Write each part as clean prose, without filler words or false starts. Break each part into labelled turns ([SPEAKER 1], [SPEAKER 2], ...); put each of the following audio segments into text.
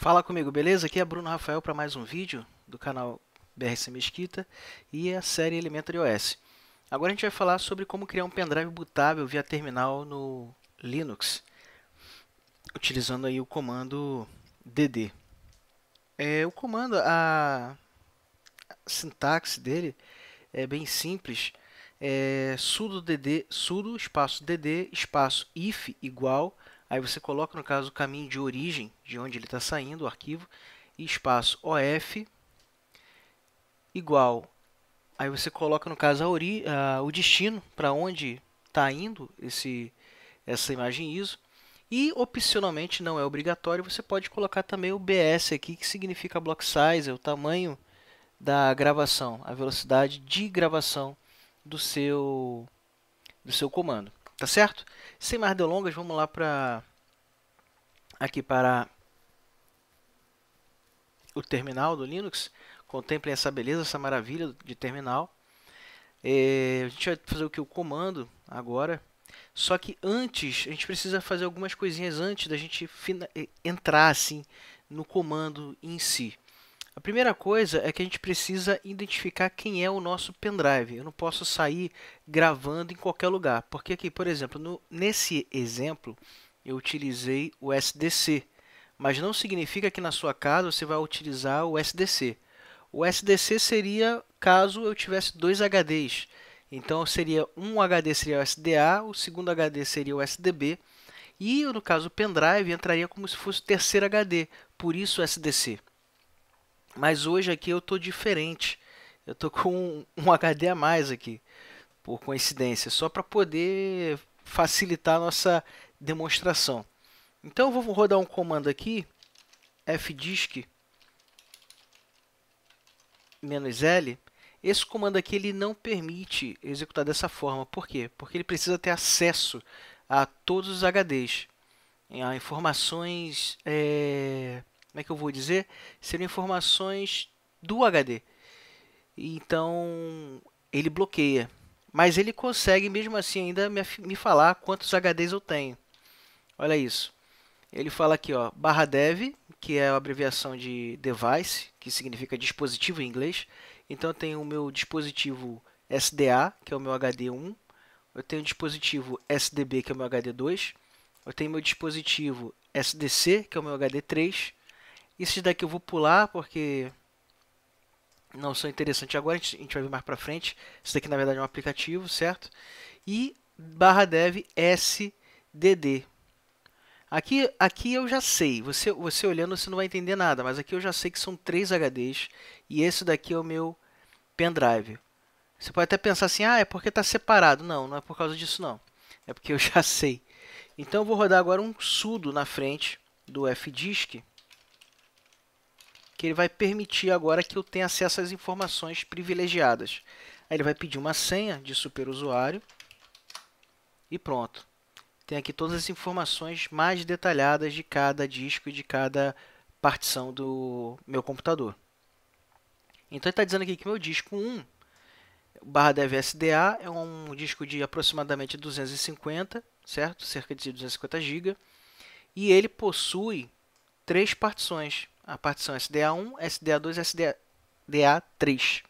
[SPEAKER 1] Fala comigo, beleza? Aqui é Bruno Rafael para mais um vídeo do canal BRC Mesquita e a série Elementary OS. Agora a gente vai falar sobre como criar um pendrive bootável via terminal no Linux, utilizando aí o comando dd. O comando, a sintaxe dele é bem simples. Sudo dd, sudo espaço dd espaço if igual. Aí você coloca, no caso, o caminho de origem, de onde ele está saindo, o arquivo, e espaço of igual. Aí você coloca, no caso, o destino para onde está indo essa imagem ISO. E, opcionalmente, não é obrigatório, você pode colocar também o BS aqui, que significa block size, é o tamanho da gravação, a velocidade de gravação do seu comando. Tá certo? Sem mais delongas, vamos lá aqui para o terminal do Linux. Contemplem essa beleza, essa maravilha de terminal. A gente vai fazer o que? O comando agora. Só que antes, a gente precisa fazer algumas coisinhas antes da gente entrar assim no comando em si. A primeira coisa é que a gente precisa identificar quem é o nosso pendrive. Eu não posso sair gravando em qualquer lugar, porque aqui, por exemplo, nesse exemplo, eu utilizei o SDC, mas não significa que na sua casa você vai utilizar o SDC. O SDC seria caso eu tivesse dois HDs. Então, seria um HD seria o SDA, o segundo HD seria o SDB, e no caso o pendrive entraria como se fosse o terceiro HD, por isso o SDC. Mas hoje aqui eu estou diferente. Eu estou com um HD a mais aqui, por coincidência, só para poder facilitar a nossa demonstração. Então eu vou rodar um comando aqui, fdisk "-l". Esse comando aqui ele não permite executar dessa forma. Por quê? Porque ele precisa ter acesso a todos os HDs. A informações, como é que eu vou dizer? Seriam informações do HD. Então, ele bloqueia. Mas ele consegue, mesmo assim, ainda me falar quantos HDs eu tenho. Olha isso. Ele fala aqui, ó, /dev, que é a abreviação de device, que significa dispositivo em inglês. Então, eu tenho o meu dispositivo SDA, que é o meu HD1. Eu tenho o dispositivo SDB, que é o meu HD2. Eu tenho meu dispositivo SDC, que é o meu HD3. Esses daqui eu vou pular, porque não são interessantes agora, a gente vai ver mais para frente. Isso daqui na verdade é um aplicativo, certo? E /dev sdd. Aqui eu já sei, você olhando você não vai entender nada, mas aqui eu já sei que são 3 HDs e esse daqui é o meu pendrive. Você pode até pensar assim, é porque está separado. Não, não é por causa disso não. É porque eu já sei. Então eu vou rodar agora um sudo na frente do fdisk, que ele vai permitir agora que eu tenha acesso às informações privilegiadas. Aí ele vai pedir uma senha de superusuário e pronto. Tem aqui todas as informações mais detalhadas de cada disco e de cada partição do meu computador. Então ele está dizendo aqui que meu disco 1, /dev SDA, é um disco de aproximadamente 250, certo? Cerca de 250 GB. E ele possui 3 partições. A partição SDA1, SDA2 e SDA3.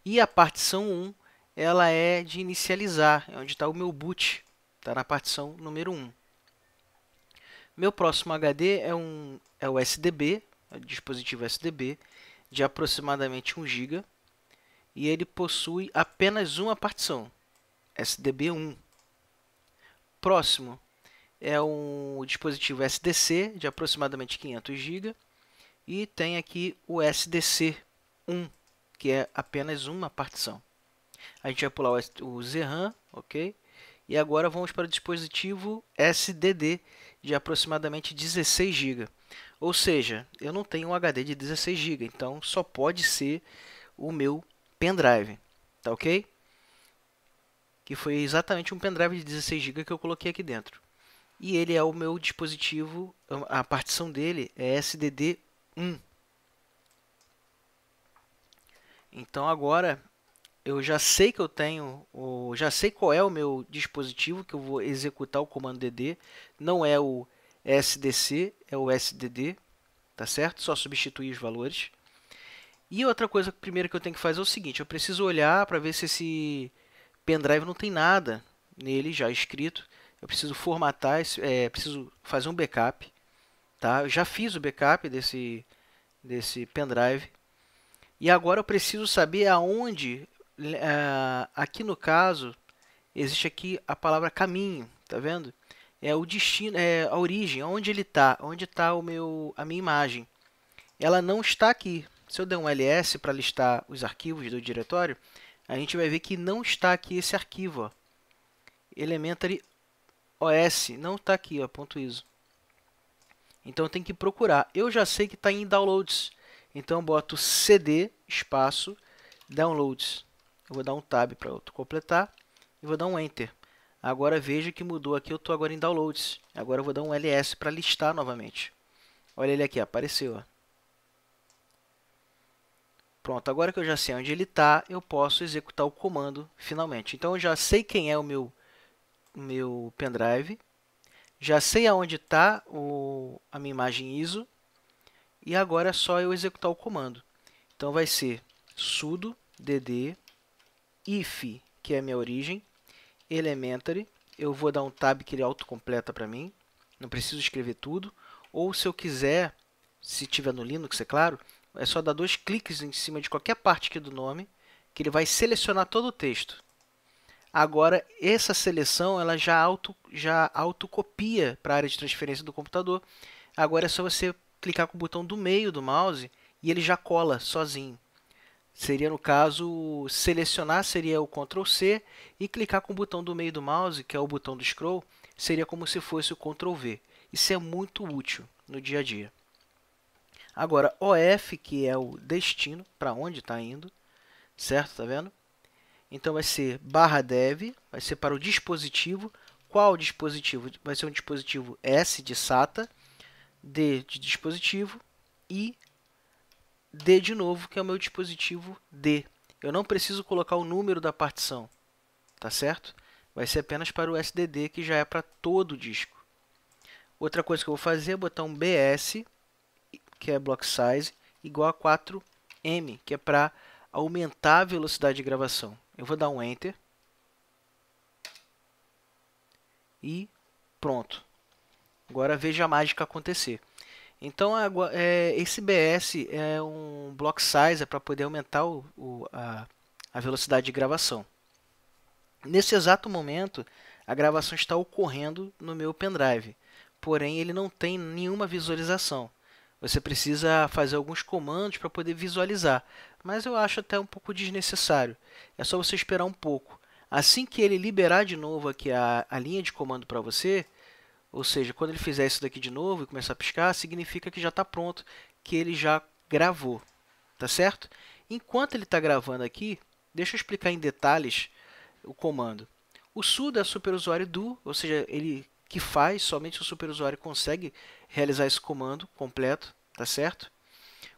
[SPEAKER 1] E a partição 1, ela é de inicializar, é onde está o meu boot, está na partição número 1. Meu próximo HD é o SDB, é o dispositivo SDB, de aproximadamente 1 GB. E ele possui apenas uma partição, SDB1. Próximo é um dispositivo SDC, de aproximadamente 500 GB. E tem aqui o SDC1, que é apenas uma partição. A gente vai pular o ZRAM, ok? E agora vamos para o dispositivo SDD, de aproximadamente 16 GB. Ou seja, eu não tenho um HD de 16 GB, então só pode ser o meu pendrive, tá ok? Que foi exatamente um pendrive de 16 GB que eu coloquei aqui dentro. E ele é o meu dispositivo, a partição dele é SDD1. Então agora eu já sei que eu tenho, já sei qual é o meu dispositivo que eu vou executar o comando dd. Não é o SDC, é o SDD, tá certo? Só substituir os valores. E outra coisa primeiro que eu tenho que fazer é o seguinte, eu preciso olhar para ver se esse pendrive não tem nada nele já escrito. Eu preciso formatar, preciso fazer um backup, tá? Eu já fiz o backup desse pendrive. E agora eu preciso saber aonde, aqui no caso, existe aqui a palavra caminho, tá vendo? É o destino, é a origem, onde está a minha imagem. Ela não está aqui. Se eu der um ls para listar os arquivos do diretório, a gente vai ver que não está aqui esse arquivo, ó. Elementary OS, não está aqui, ó, .iso. Então eu tenho que procurar. Eu já sei que está em downloads, então eu boto cd espaço downloads. Eu vou dar um tab para completar e vou dar um enter. Agora veja que mudou aqui, eu estou agora em downloads. Agora eu vou dar um ls para listar novamente. Olha ele aqui, apareceu, ó. Pronto, agora que eu já sei onde ele está, eu posso executar o comando finalmente. Então eu já sei quem é o meu pendrive, já sei aonde está a minha imagem ISO, e agora é só eu executar o comando. Então vai ser sudo dd if, que é a minha origem, elementary, eu vou dar um tab que ele autocompleta para mim, não preciso escrever tudo, ou se eu quiser, se tiver no Linux, é claro, é só dar 2 cliques em cima de qualquer parte aqui do nome, que ele vai selecionar todo o texto. Agora, essa seleção ela já autocopia para a área de transferência do computador. Agora é só você clicar com o botão do meio do mouse e ele já cola sozinho. Seria, no caso, selecionar seria o Ctrl C e clicar com o botão do meio do mouse, que é o botão do scroll, seria como se fosse o Ctrl V. Isso é muito útil no dia a dia. Agora, OF, que é o destino, para onde está indo, certo? Tá vendo? Então vai ser /dev, vai ser para o dispositivo. Qual dispositivo? Vai ser um dispositivo S de SATA, D de dispositivo e D de novo, que é o meu dispositivo D. Eu não preciso colocar o número da partição, tá certo? Vai ser apenas para o SDD, que já é para todo o disco. Outra coisa que eu vou fazer é botar um BS, que é block size, igual a 4M, que é para aumentar a velocidade de gravação. Eu vou dar um enter e pronto. Agora veja a mágica acontecer. Então esse BS é um block size para poder aumentar a velocidade de gravação. Nesse exato momento, a gravação está ocorrendo no meu pendrive, porém ele não tem nenhuma visualização. Você precisa fazer alguns comandos para poder visualizar, mas eu acho até um pouco desnecessário. É só você esperar um pouco. Assim que ele liberar de novo aqui a linha de comando para você, ou seja, quando ele fizer isso daqui de novo e começar a piscar, significa que já está pronto, que ele já gravou, tá certo? Enquanto ele está gravando aqui, deixa eu explicar em detalhes o comando. O sudo é superusuário do, ou seja, ele que faz, somente o superusuário consegue realizar esse comando completo, tá certo?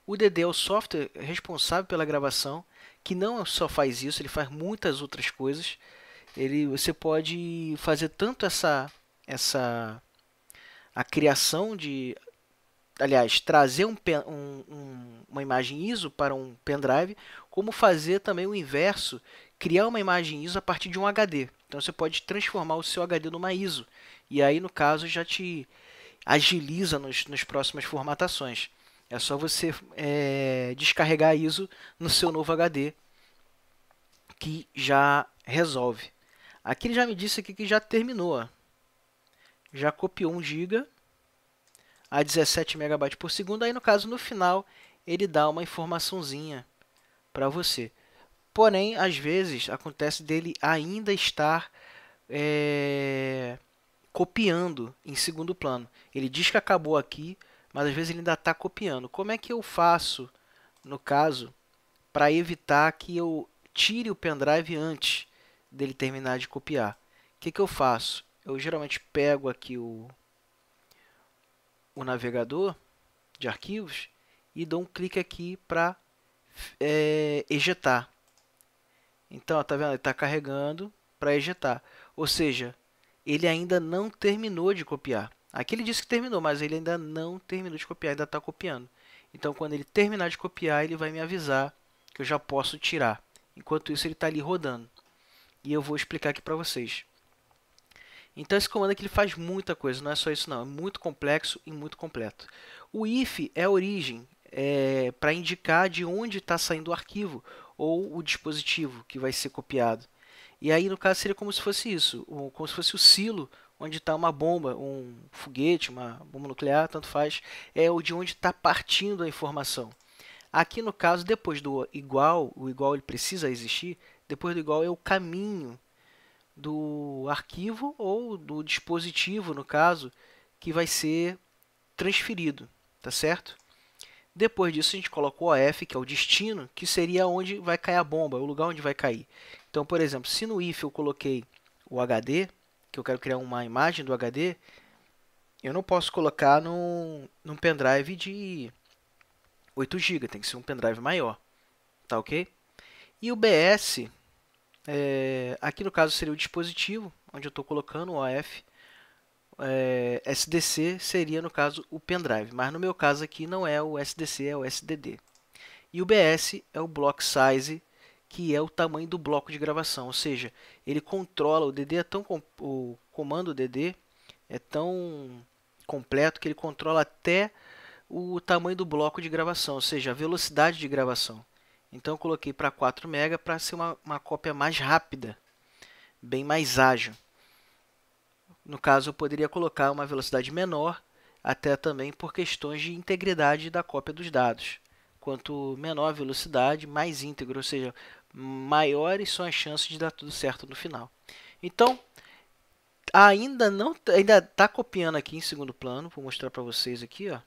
[SPEAKER 1] O DD é o software responsável pela gravação, que não só faz isso, ele faz muitas outras coisas. Você pode fazer tanto a criação de, aliás, trazer uma imagem ISO para um pendrive, como fazer também o inverso, criar uma imagem ISO a partir de um HD. Então você pode transformar o seu HD numa ISO, e aí no caso já te agiliza nas próximas formatações. É só você descarregar a ISO no seu novo HD, que já resolve. Aqui ele já me disse aqui que já terminou, ó. Já copiou 1 GB a 17 MB por segundo. Aí, no caso, no final, ele dá uma informaçãozinha para você. Porém, às vezes, acontece dele ainda estar copiando em segundo plano. Ele diz que acabou aqui, mas às vezes ele ainda está copiando. Como é que eu faço, no caso, para evitar que eu tire o pendrive antes dele terminar de copiar? O que eu faço? Eu geralmente pego aqui o navegador de arquivos e dou um clique aqui para ejetar. Então, tá vendo? Ele está carregando para ejetar. Ou seja, ele ainda não terminou de copiar. Aqui ele disse que terminou, mas ele ainda não terminou de copiar, ainda está copiando. Então, quando ele terminar de copiar, ele vai me avisar que eu já posso tirar. Enquanto isso, ele está ali rodando. E eu vou explicar aqui para vocês. Então, esse comando aqui ele faz muita coisa, não é só isso não. É muito complexo e muito completo. O if é a origem, para indicar de onde está saindo o arquivo ou o dispositivo que vai ser copiado. E aí, no caso, seria como se fosse isso, como se fosse o silo onde está uma bomba, um foguete, uma bomba nuclear, tanto faz, é o de onde está partindo a informação. Aqui, no caso, depois do igual, o igual ele precisa existir, depois do igual é o caminho do arquivo ou do dispositivo, no caso, que vai ser transferido, tá certo? Depois disso, a gente coloca o OF, que é o destino, que seria onde vai cair a bomba, o lugar onde vai cair. Então, por exemplo, se no if eu coloquei o HD, que eu quero criar uma imagem do HD, eu não posso colocar num pendrive de 8 GB, tem que ser um pendrive maior, tá ok? E o BS, aqui no caso seria o dispositivo, onde eu estou colocando o OF, SDC seria no caso o pendrive, mas no meu caso aqui não é o SDC, é o SDD. E o BS é o block size, que é o tamanho do bloco de gravação, ou seja, ele controla, o DD é tão, o comando DD é tão completo que ele controla até o tamanho do bloco de gravação, ou seja, a velocidade de gravação. Então eu coloquei para 4 MB para ser uma cópia mais rápida, bem mais ágil. No caso, eu poderia colocar uma velocidade menor, até também por questões de integridade da cópia dos dados. Quanto menor a velocidade, mais íntegro, ou seja, maiores são as chances de dar tudo certo no final. Então, ainda está copiando aqui em segundo plano, vou mostrar para vocês aqui, ó.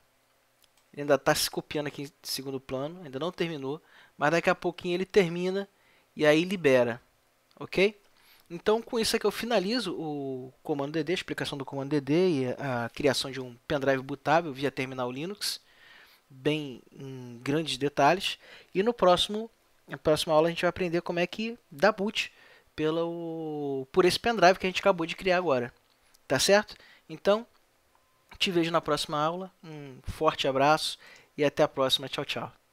[SPEAKER 1] Ele ainda está se copiando aqui em segundo plano, ainda não terminou, mas daqui a pouquinho ele termina e aí libera, ok? Então, com isso aqui eu finalizo o comando DD, a explicação do comando DD e a criação de um pendrive bootável via terminal Linux, bem em grandes detalhes. E na próxima aula a gente vai aprender como é que dá boot por esse pendrive que a gente acabou de criar agora. Tá certo? Então, te vejo na próxima aula. Um forte abraço e até a próxima. Tchau, tchau.